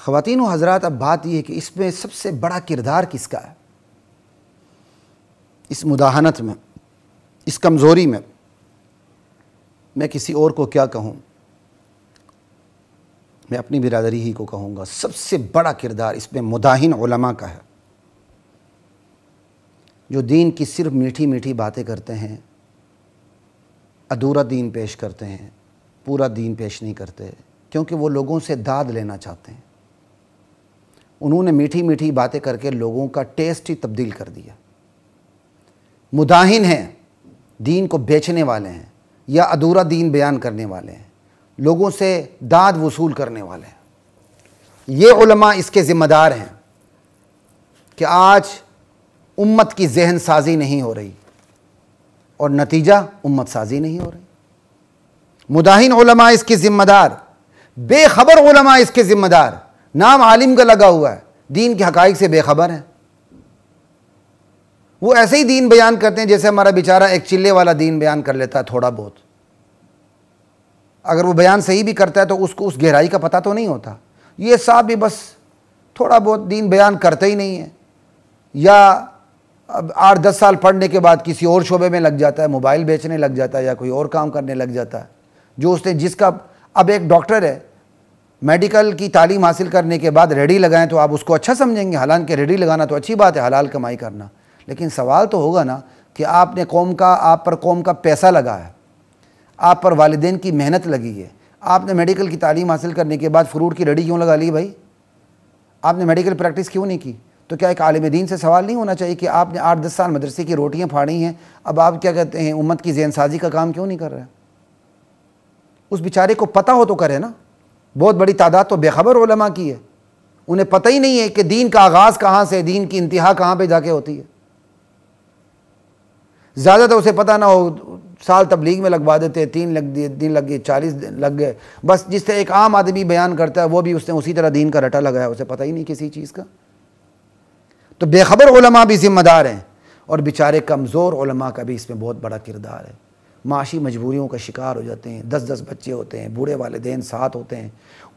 خواتین و حضرات، اب بات یہ ہے کہ اس میں سب سے بڑا کردار کس کا ہے؟ اس مداہنت میں، اس کمزوری میں کسی اور کو کیا کہوں، میں اپنی برادری ہی کو کہوں گا، سب سے بڑا کردار اس میں مداہن علماء کا ہے، جو دین کی صرف میٹھی میٹھی باتیں کرتے ہیں، ادھورا دین پیش کرتے ہیں، پورا دین پیش نہیں کرتے، کیونکہ وہ لوگوں سے داد لینا چاہتے ہیں۔ انہوں نے میٹھی میٹھی باتیں کر کے لوگوں کا ٹیسٹ ہی تبدیل کر دیا۔ مداہن ہیں، دین کو بیچنے والے ہیں، یا ادھورا دین بیان کرنے والے ہیں، لوگوں سے داد وصول کرنے والے ہیں۔ یہ علماء اس کے ذمہ دار ہیں کہ آج امت کی ذہن سازی نہیں ہو رہی اور نتیجہ امت سازی نہیں ہو رہی۔ مداہن علماء اس کے ذمہ دار، بے خبر علماء اس کے ذمہ دار، نام عالم کا لگا ہوا ہے، دین کے حقائق سے بے خبر ہیں۔ وہ ایسے ہی دین بیان کرتے ہیں جیسے ہمارا بیچارہ ایک چلے والا دین بیان کر لیتا ہے تھوڑا بہت۔ اگر وہ بیان صحیح بھی کرتا ہے تو اس کو اس گہرائی کا پتہ تو نہیں ہوتا۔ یہ صاحب بھی بس تھوڑا بہت دین بیان کرتے ہی نہیں ہے، یا اب 8-10 سال پڑھنے کے بعد کسی اور شعبے میں لگ جاتا ہے، موبائل بیچنے لگ جاتا ہے یا کوئی اور کام کرنے لگ جاتا ہے، جو اس نے جس کا اب ایک ڈاکٹر ہے، میڈیکل کی تعلیم حاصل کرنے کے بعد ریڈی لگائیں تو آپ اس کو اچھا سمجھیں گے، حالانکہ ریڈی لگانا تو اچھی بات ہے، حلال کمائی کرنا، لیکن سوال تو ہوگا نا کہ آپ نے آپ پر قوم کا پیسہ لگا ہے، آپ پر والدین کی محنت لگی ہے، آپ نے میڈیکل کی تعلیم حاصل کرنے کے بعد فروٹ کی ریڈی کیوں لگا لی بھائی؟ آپ نے میڈیکل پریکٹس کیوں نہیں کی؟ تو کیا ایک عالم دین سے سوال نہیں ہونا چاہیے کہ آپ نے 8-10 سال مدرسے کی روٹیاں پھاڑی ہیں، اب آپ کیا کہتے ہیں امت کی ذہن سازی کا کام کیوں نہیں کر رہے؟ اس بیچارے کو پتہ ہو تو کرے نا۔ بہت بڑی تعداد تو بے خبر علماء کی ہے، انہیں پتہ ہی نہیں ہے کہ دین کا آغاز کہاں سے، دین کی انتہا کہاں پہ جا کے ہوتی ہے۔ زیادہ تو اسے پتہ نہ ہو، سال تبلیغ میں لگوا دیتے، 3 دن لگ گئے، 40 دن لگ گئے، بس جس سے ایک عام آدمی بیان کرتا ہے وہ بھی اس نے اسی طرح دین کا رٹا لگایا، اسے پتہ ہی نہیں کسی چیز کا۔ تو بے خبر علماء بھی ذمہ دار ہیں، اور بیچارے کمزور علماء کا بھی اس میں بہت بڑا کردار ہے۔ معاشی مجبوریوں کا شکار ہو جاتے ہیں، 10 بچے ہوتے ہیں، بوڑھے والدین ساتھ ہوتے ہیں،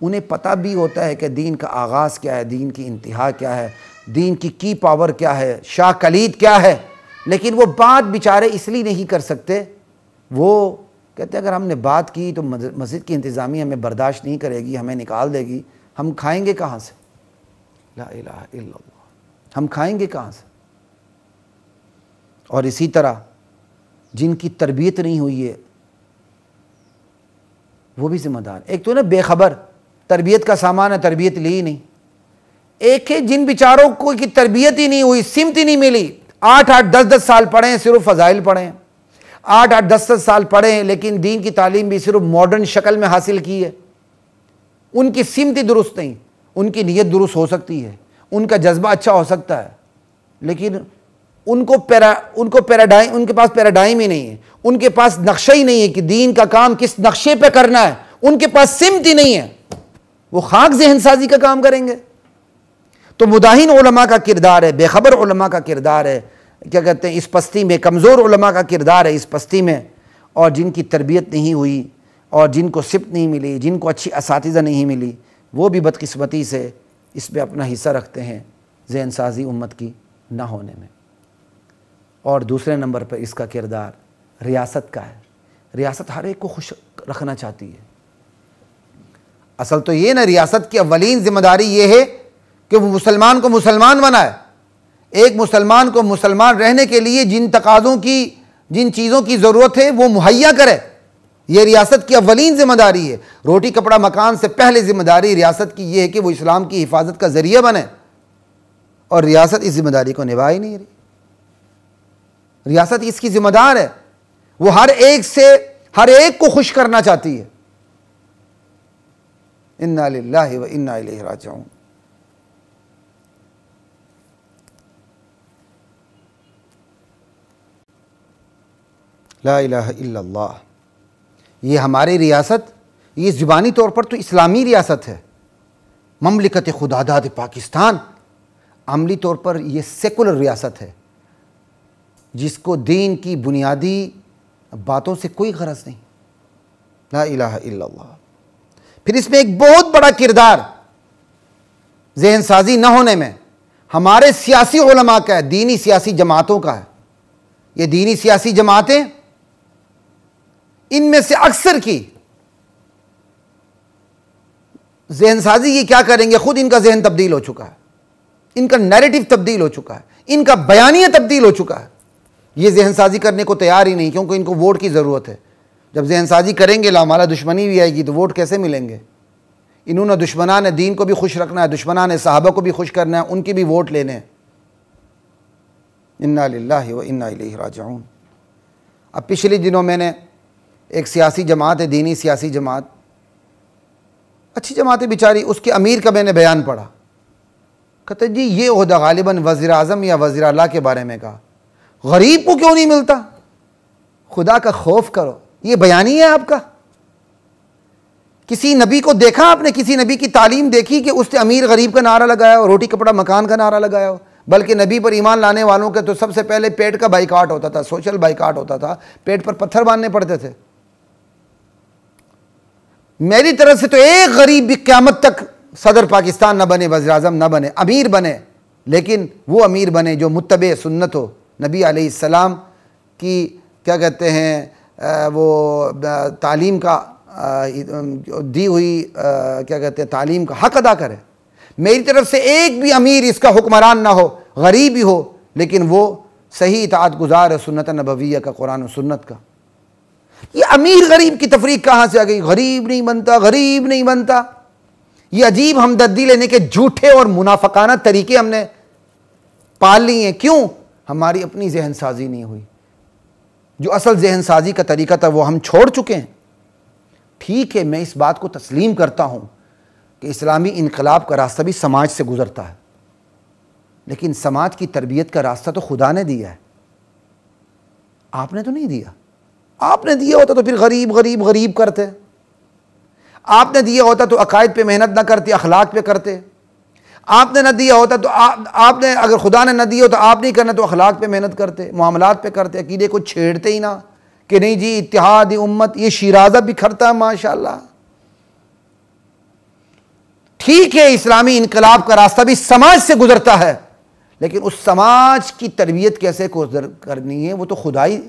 انہیں پتہ بھی ہوتا ہے کہ دین کا آغاز کیا ہے، دین کی انتہا کیا ہے، دین کی پاور کیا ہے، شاہ کلید کیا ہے، لیکن وہ بات بیچارے اس لیے نہیں کر سکتے۔ وہ کہتے ہیں اگر ہم نے بات کی تو مسجد کی انتظامیہ ہمیں برداشت نہیں کرے گی، ہمیں نکال دے گی، ہم کھائیں گے کہاں سے؟ لا الہ الا اللہ، ہم کھائیں گے کہاں سے؟ اور اسی طرح جن کی تربیت نہیں ہوئی ہے وہ بھی ذمہ دار۔ ایک تو نا بے خبر، تربیت کا سامان ہے، تربیت لی ہی نہیں۔ ایک ہے جن بیچاروں کو کی تربیت ہی نہیں ہوئی، سمت ہی نہیں ملی، 8-8 10-10 سال پڑھیں، صرف فضائل پڑھیں، 8-8 10-10 سال پڑھیں، لیکن دین کی تعلیم بھی صرف ماڈرن شکل میں حاصل کی ہے۔ ان کی سمت ہی درست نہیں، ان کی نیت درست ہو سکتی ہے، ان کا جذبہ اچھا ہو سکتا ہے، لیکن ان کے پاس پیراڈائم ہی نہیں ہے، ان کے پاس نقشہ ہی نہیں ہے کہ دین کا کام کس نقشے پہ کرنا ہے، ان کے پاس سمت ہی نہیں ہے، وہ خاک ذہن سازی کا کام کریں گے۔ تو مداہن علماء کا کردار ہے، بے خبر علماء کا کردار ہے، کیا کہتے ہیں اس پستی میں، کمزور علماء کا کردار ہے اس پستی میں، اور جن کی تربیت نہیں ہوئی اور جن کو سمت نہیں ملی، جن کو اچھی اساتذہ نہیں ملی، وہ بھی بدقسمتی سے اس میں اپنا حصہ رکھتے ہیں ذہن سازی امت کی نہ ہونے میں۔ اور دوسرے نمبر پر اس کا کردار ریاست کا ہے۔ ریاست ہر ایک کو خوش رکھنا چاہتی ہے۔ اصل تو یہ نا، ریاست کی اولین ذمہ داری یہ ہے کہ وہ مسلمان کو مسلمان بنائے، ایک مسلمان کو مسلمان رہنے کے لیے جن تقاضوں کی، جن چیزوں کی ضرورت ہے وہ مہیا کرے۔ یہ ریاست کی اولین ذمہ داری ہے۔ روٹی کپڑا مکان سے پہلے ذمہ داری ریاست کی یہ ہے کہ وہ اسلام کی حفاظت کا ذریعہ بنے، اور ریاست اس ذمہ داری کو نبھا ہی نہیں رہی۔ ریاست اس کی ذمہ دار ہے، وہ ہر ایک کو خوش کرنا چاہتی ہے۔ انا للہ و انا الیہ راجعون۔ لا الہ الا اللہ۔ یہ ہماری ریاست، یہ زبانی طور پر تو اسلامی ریاست ہے، مملکت خداداد پاکستان، عملی طور پر یہ سیکولر ریاست ہے، جس کو دین کی بنیادی باتوں سے کوئی غرض نہیں۔ لا الہ الا اللہ۔ پھر اس میں ایک بہت بڑا کردار ذہن سازی نہ ہونے میں ہمارے سیاسی علماء کا ہے، دینی سیاسی جماعتوں کا ہے۔ یہ دینی سیاسی جماعتیں، ان میں سے اکثر کی ذہن سازی یہ کیا کریں گے، خود ان کا ذہن تبدیل ہو چکا ہے، ان کا نیریٹو تبدیل ہو چکا ہے، ان کا بیانیہ تبدیل ہو چکا ہے۔ یہ ذہن سازی کرنے کو تیار ہی نہیں، کیونکہ ان کو ووٹ کی ضرورت ہے۔ جب ذہن سازی کریں گے ہمارا دشمنی بھی آئے گی تو ووٹ کیسے ملیں گے؟ انہوں نے دشمنان دین کو بھی خوش رکھنا ہے، دشمنان صحابہ کو بھی خوش کرنا ہے، ان کی بھی ووٹ لینے ہیں۔ انا للہ و انا الیہ راجعون۔ اب پچھلے دنوں میں نے ایک سیاسی جماعت ہے، دینی سیاسی جماعت، اچھی جماعت ہے بیچاری، اس کے امیر کا میں نے بیان پڑھا، کہتے جی یہ عہدہ غالباً وزیر اعظم یا وزیر اعلیٰ کے بارے میں کہا، غریب کو کیوں نہیں ملتا؟ خدا کا خوف کرو، یہ بیانی ہے آپ کا؟ کسی نبی کو دیکھا آپ نے؟ کسی نبی کی تعلیم دیکھی کہ اس نے امیر غریب کا نعرہ لگایا ہو، روٹی کپڑا مکان کا نعرہ لگایا ہو؟ بلکہ نبی پر ایمان لانے والوں کے تو سب سے پہلے پیٹ کا بائیکاٹ ہوتا تھا، سوشل بائیکاٹ ہوتا تھا، پیٹ پر پتھر باندھنے پڑتے تھے۔ میری طرف سے تو ایک غریب بھی قیامت تک صدر پاکستان نہ بنے، وزیر اعظم نہ بنے، امیر بنے، لیکن وہ امیر بنے جو متبع سنت ہو، نبی علیہ السلام کی کیا کہتے ہیں وہ تعلیم کا دی ہوئی کیا کہتے ہیں تعلیم کا حق ادا کرے۔ میری طرف سے ایک بھی امیر اس کا حکمران نہ ہو، غریب ہی ہو لیکن وہ صحیح اطاعت گزار ہے سنت نبویہ کا، قرآن و سنت کا۔ یہ امیر غریب کی تفریق کہاں سے آ گئی؟ غریب نہیں بنتا، غریب نہیں بنتا، یہ عجیب ہمدردی لینے کے جھوٹے اور منافقانہ طریقے ہم نے پال لی ہیں۔ کیوں؟ ہماری اپنی ذہن سازی نہیں ہوئی۔ جو اصل ذہن سازی کا طریقہ تھا وہ ہم چھوڑ چکے ہیں۔ ٹھیک ہے، میں اس بات کو تسلیم کرتا ہوں کہ اسلامی انقلاب کا راستہ بھی سماج سے گزرتا ہے، لیکن سماج کی تربیت کا راستہ تو خدا نے دیا ہے، آپ نے تو نہیں دیا۔ آپ نے دیا ہوتا تو پھر غریب غریب غریب کرتے، آپ نے دیا ہوتا تو عقائد پہ محنت نہ کرتے، اخلاق پہ کرتے۔ آپ نے نہ دیا ہوتا تو آپ نے اگر خدا نے نہ دیا ہوتا آپ نہیں کرنا تو اخلاق پہ محنت کرتے، معاملات پہ کرتے، عقیدے کو چھیڑتے ہی نہ کہ نہیں جی اتحاد امت، یہ شیرازہ بکھرتا ہے ماشاءاللہ۔ ٹھیک ہے، اسلامی انقلاب کا راستہ بھی سماج سے گزرتا ہے، لیکن اس سماج کی تربیت کیسے کرنی ہے وہ تو خدائی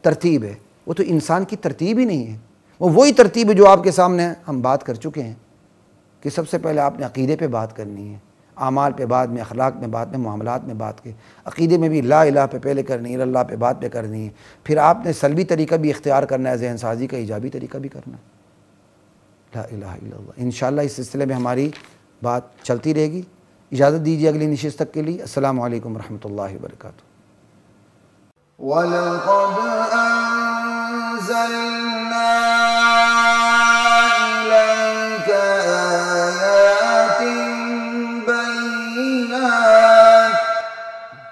ترتیب ہے، وہ تو انسان کی ترتیب ہی نہیں ہے۔ وہ وہی ترتیب ہے جو آپ کے سامنے ہم بات کر چکے ہیں کہ سب سے پہلے آپ نے عقیدے پہ بات کرنی ہے، اعمال پہ بعد میں، اخلاق میں بعد میں، معاملات میں بات کے، عقیدے میں بھی لا الہ پہ پہلے کرنی ہے، اللہ پہ بعد پہ کرنی ہے، پھر آپ نے سلبی طریقہ بھی اختیار کرنا ہے، ذہن سازی کا ایجابی طریقہ بھی کرنا ہے۔ لا الہ الا اللہ۔ انشاءاللہ اس سلسلے میں ہماری بات چلتی رہے گی۔ اجازت دیجیے اگلی نشست تک کے لیے۔ السلام علیکم ورحمۃ اللہ وبرکاتہ۔ وَلَقَدْ أَنزَلْنَا